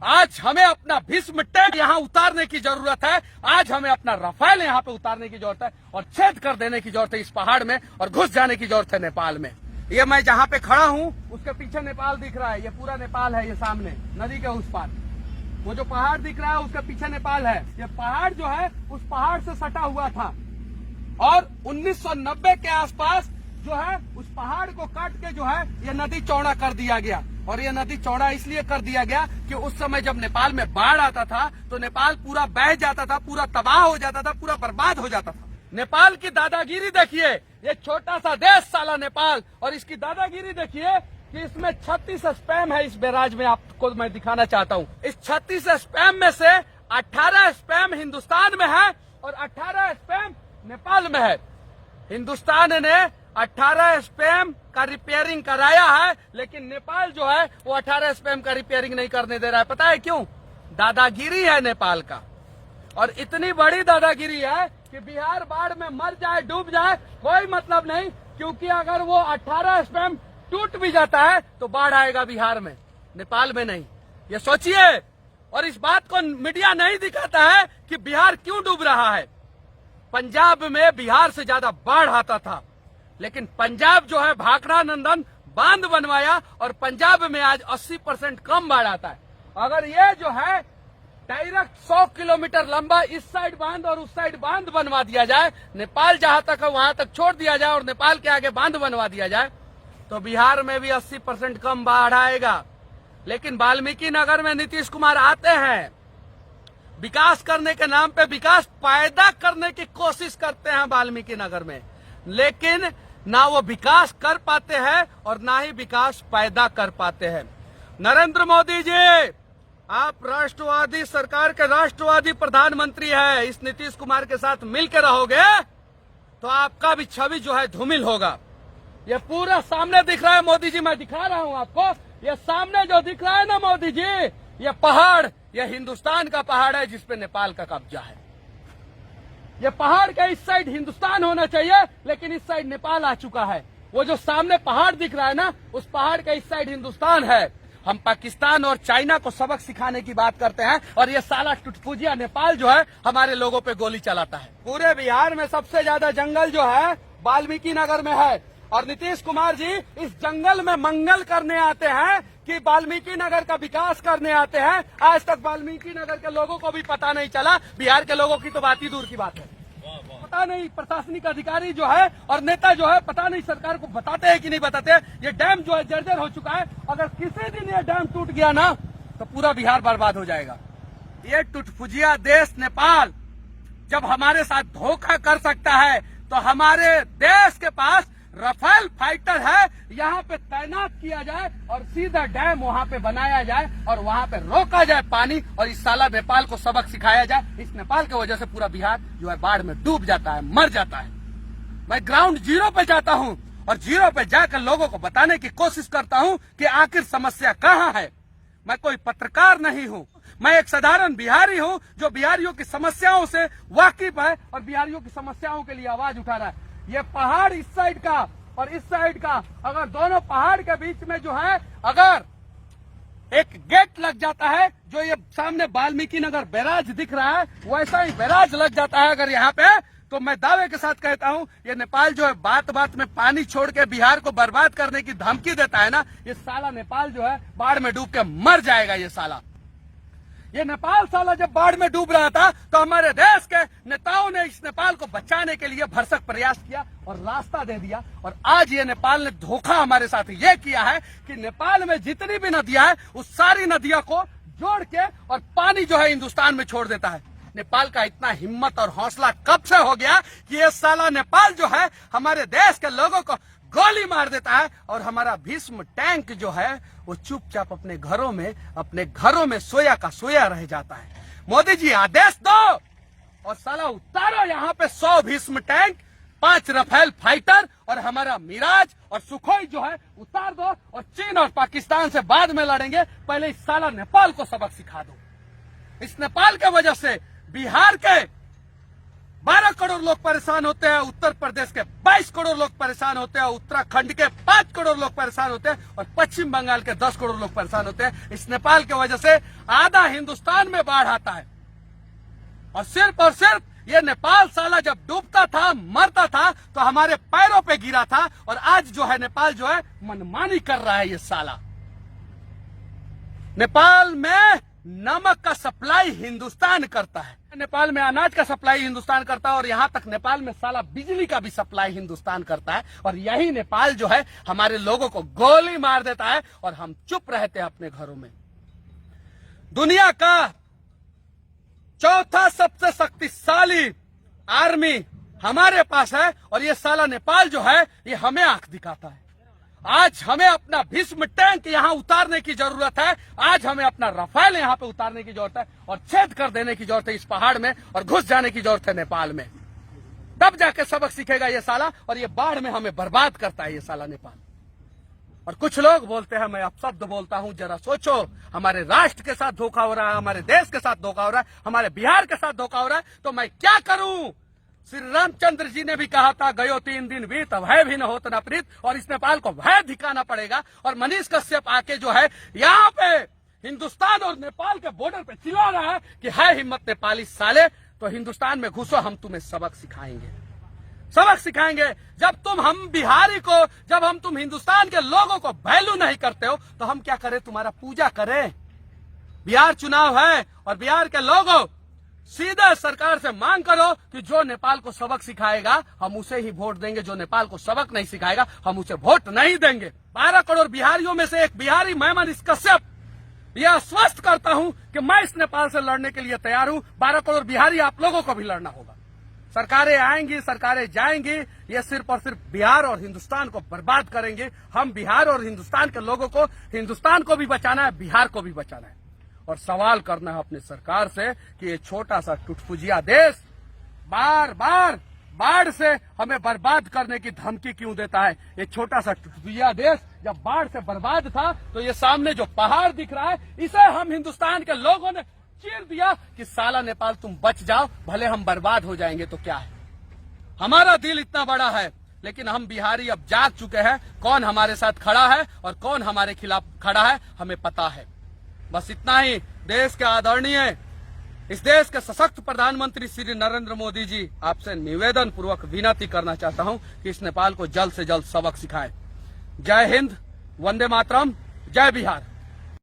आज हमें अपना भीष्म टैंक यहाँ उतारने की जरूरत है। आज हमें अपना राफेल यहाँ पे उतारने की जरूरत है और छेद कर देने की जरूरत है इस पहाड़ में और घुस जाने की जरूरत है नेपाल में। ये मैं जहाँ पे खड़ा हूँ उसके पीछे नेपाल दिख रहा है। ये पूरा नेपाल है। ये सामने नदी के उस पार वो जो पहाड़ दिख रहा है उसके पीछे नेपाल है। ये पहाड़ जो है उस पहाड़ से सटा हुआ था और 1990 के आसपास जो है उस पहाड़ को काट के जो है ये नदी चौड़ा कर दिया गया। और ये नदी चौड़ा इसलिए कर दिया गया कि उस समय जब नेपाल में बाढ़ आता था तो नेपाल पूरा बह जाता था, पूरा तबाह हो जाता था, पूरा बर्बाद हो जाता था। नेपाल की दादागिरी देखिए। ये छोटा सा देश साला नेपाल, और इसकी दादागिरी देखिए कि इसमें 36 स्पैम है। इस बैराज में आपको मैं दिखाना चाहता हूँ। इस 36 स्पैम में से 18 स्पैम हिंदुस्तान में है और 18 स्पैम नेपाल में है। हिंदुस्तान ने 18 स्पैम का रिपेयरिंग कराया है, लेकिन नेपाल जो है वो 18 स्पैम का रिपेयरिंग नहीं करने दे रहा है। पता है क्यों? दादागिरी है नेपाल का। और इतनी बड़ी दादागिरी है कि बिहार बाढ़ में मर जाए, डूब जाए, कोई मतलब नहीं, क्योंकि अगर वो 18 स्पैम टूट भी जाता है तो बाढ़ आएगा बिहार में, नेपाल में नहीं। ये सोचिए। और इस बात को मीडिया नहीं दिखाता है कि बिहार क्यों डूब रहा है। पंजाब में बिहार से ज्यादा बाढ़ आता था, लेकिन पंजाब जो है भाखड़ा नंदन बांध बनवाया और पंजाब में आज 80% कम बाढ़ आता है। अगर ये जो है डायरेक्ट 100 किलोमीटर लंबा इस साइड बांध और उस साइड बांध बनवा दिया जाए, नेपाल जहां तक है वहां तक छोड़ दिया जाए और नेपाल के आगे बांध बनवा दिया जाए, तो बिहार में भी 80% कम बाढ़ आएगा। लेकिन वाल्मीकि नगर में नीतीश कुमार आते हैं, विकास करने के नाम पे विकास पैदा करने की कोशिश करते हैं वाल्मीकि नगर में, लेकिन ना वो विकास कर पाते हैं और ना ही विकास पैदा कर पाते हैं। नरेंद्र मोदी जी, आप राष्ट्रवादी सरकार के राष्ट्रवादी प्रधानमंत्री है। इस नीतीश कुमार के साथ मिलकर रहोगे तो आपका भी छवि जो है धूमिल होगा। ये पूरा सामने दिख रहा है मोदी जी, मैं दिखा रहा हूं आपको। ये सामने जो दिख रहा है ना मोदी जी, ये पहाड़, ये हिंदुस्तान का पहाड़ है जिसपे नेपाल का कब्जा है। ये पहाड़ का इस साइड हिंदुस्तान होना चाहिए, लेकिन इस साइड नेपाल आ चुका है। वो जो सामने पहाड़ दिख रहा है ना, उस पहाड़ का इस साइड हिंदुस्तान है। हम पाकिस्तान और चाइना को सबक सिखाने की बात करते हैं और ये साला टुटपुजिया नेपाल जो है हमारे लोगों पे गोली चलाता है। पूरे बिहार में सबसे ज्यादा जंगल जो है वाल्मीकि नगर में है और नीतीश कुमार जी इस जंगल में मंगल करने आते हैं कि वाल्मीकि नगर का विकास करने आते हैं। आज तक वाल्मीकि नगर के लोगों को भी पता नहीं चला। बिहार के लोगों की तो बात ही दूर की बात है। पता नहीं प्रशासनिक अधिकारी जो है और नेता जो है, पता नहीं सरकार को बताते हैं कि नहीं बताते। ये डैम जो है जर्जर हो चुका है। अगर किसी दिन ये डैम टूट गया ना तो पूरा बिहार बर्बाद हो जाएगा। ये टुटपुजिया देश नेपाल जब हमारे साथ धोखा कर सकता है तो हमारे देश के पास राफेल फाइटर है, यहाँ पे तैनात किया जाए और सीधा डैम वहाँ पे बनाया जाए और वहाँ पे रोका जाए पानी और इस साला नेपाल को सबक सिखाया जाए। इस नेपाल की वजह से पूरा बिहार जो है बाढ़ में डूब जाता है, मर जाता है। मैं ग्राउंड जीरो पे जाता हूँ और जीरो पे जाकर लोगों को बताने की कोशिश करता हूँ कि आखिर समस्या कहाँ है। मैं कोई पत्रकार नहीं हूँ, मैं एक साधारण बिहारी हूँ जो बिहारियों की समस्याओं से वाकिफ है और बिहारियों की समस्याओं के लिए आवाज उठा रहा है। ये पहाड़ इस साइड का और इस साइड का, अगर दोनों पहाड़ के बीच में जो है अगर एक गेट लग जाता है, जो ये सामने वाल्मीकि नगर बैराज दिख रहा है वैसा ही बैराज लग जाता है अगर यहाँ पे, तो मैं दावे के साथ कहता हूँ ये नेपाल जो है बात बात में पानी छोड़ के बिहार को बर्बाद करने की धमकी देता है ना, ये साला नेपाल जो है बाढ़ में डूब के मर जाएगा। ये साला, ये नेपाल साला जब बाढ़ में डूब रहा था तो हमारे देश के नेताओं ने इस नेपाल को बचाने के लिए भरसक प्रयास किया और रास्ता दे दिया। और आज ये नेपाल ने धोखा हमारे साथ ये किया है कि नेपाल में जितनी भी नदियां हैं उस सारी नदियों को जोड़ के और पानी जो है हिंदुस्तान में छोड़ देता है। नेपाल का इतना हिम्मत और हौसला कब से हो गया कि ये साला नेपाल जो है हमारे देश के लोगों को गोली मार देता है और हमारा भीष्म टैंक जो है वो चुपचाप अपने घरों में सोया का सोया रह जाता है। मोदी जी आदेश दो और साला उतारो यहाँ पे 100 भीष्म टैंक, 5 राफेल फाइटर और हमारा मिराज और सुखोई जो है उतार दो और चीन और पाकिस्तान से बाद में लड़ेंगे। पहले इस साला नेपाल को सबक सिखा दो। इस नेपाल के वजह से बिहार के 12 करोड़ लोग परेशान होते हैं, उत्तर प्रदेश के 22 करोड़ लोग परेशान होते हैं, उत्तराखंड के 5 करोड़ लोग परेशान होते हैं और पश्चिम बंगाल के 10 करोड़ लोग परेशान होते हैं। इस नेपाल की वजह से आधा हिंदुस्तान में बाढ़ आता है और सिर्फ ये नेपाल साला जब डूबता था, मरता था, तो हमारे पैरों पे गिरा था और आज जो है नेपाल जो है मनमानी कर रहा है। ये साला नेपाल में नमक का सप्लाई हिंदुस्तान करता है, नेपाल में अनाज का सप्लाई हिंदुस्तान करता है और यहां तक नेपाल में साला बिजली का भी सप्लाई हिंदुस्तान करता है। और यही नेपाल जो है हमारे लोगों को गोली मार देता है और हम चुप रहते हैं अपने घरों में। दुनिया का चौथा सबसे शक्तिशाली आर्मी हमारे पास है और ये साला नेपाल जो है ये हमें आंख दिखाता है। आज हमें अपना भीष्म टैंक यहां उतारने की जरूरत है, आज हमें अपना रफाल यहां पे उतारने की जरूरत है और छेद कर देने की जरूरत है इस पहाड़ में और घुस जाने की जरूरत है नेपाल में। तब जाके सबक सीखेगा ये साला और ये बाढ़ में हमें बर्बाद करता है ये साला नेपाल। और कुछ लोग बोलते हैं मैं अपशब्द बोलता हूं, जरा सोचो, हमारे राष्ट्र के साथ धोखा हो रहा है, हमारे देश के साथ धोखा हो रहा है, हमारे बिहार के साथ धोखा हो रहा है, तो मैं क्या करूं? श्री रामचंद्र जी ने भी कहा था, गयो 3 दिन बीत भय भी न होत न प्रीत, और इस नेपाल को भय दिखाना पड़ेगा। और मनीष कश्यप आके जो है यहाँ पे हिंदुस्तान और नेपाल के बॉर्डर पे चिल्ला रहा है कि है हिम्मत नेपाली साले, तो हिंदुस्तान में घुसो, हम तुम्हें सबक सिखाएंगे, सबक सिखाएंगे। जब तुम हिंदुस्तान के लोगों को वैल्यू नहीं करते हो तो हम क्या करें? तुम्हारा पूजा करें? बिहार चुनाव है और बिहार के लोगों सीधे सरकार से मांग करो कि जो नेपाल को सबक सिखाएगा हम उसे ही वोट देंगे, जो नेपाल को सबक नहीं सिखाएगा हम उसे वोट नहीं देंगे। 12 करोड़ बिहारियों में से एक बिहारी मैं मनीष कश्यप यह आश्वस्त करता हूं कि मैं इस नेपाल से लड़ने के लिए तैयार हूं। 12 करोड़ बिहारी आप लोगों को भी लड़ना होगा। सरकारें आएंगी, सरकारें जाएंगी, ये सिर्फ और सिर्फ बिहार और हिंदुस्तान को बर्बाद करेंगे। हम बिहार और हिंदुस्तान के लोगों को, हिंदुस्तान को भी बचाना है, बिहार को भी बचाना है। और सवाल करना है अपनी सरकार से कि ये छोटा सा टुटपुजिया देश बार बार बाढ़ से हमें बर्बाद करने की धमकी क्यों देता है? ये छोटा सा टुटपुजिया देश जब बाढ़ से बर्बाद था तो ये सामने जो पहाड़ दिख रहा है इसे हम हिंदुस्तान के लोगों ने चीर दिया कि साला नेपाल तुम बच जाओ, भले हम बर्बाद हो जाएंगे तो क्या है। हमारा दिल इतना बड़ा है, लेकिन हम बिहारी अब जाग चुके हैं कौन हमारे साथ खड़ा है और कौन हमारे खिलाफ खड़ा है, हमें पता है। बस इतना ही। देश के आदरणीय, इस देश के सशक्त प्रधानमंत्री श्री नरेंद्र मोदी जी, आपसे निवेदन पूर्वक विनती करना चाहता हूं कि इस नेपाल को जल्द से जल्द सबक सिखाएं। जय हिंद, वंदे मातरम, जय बिहार।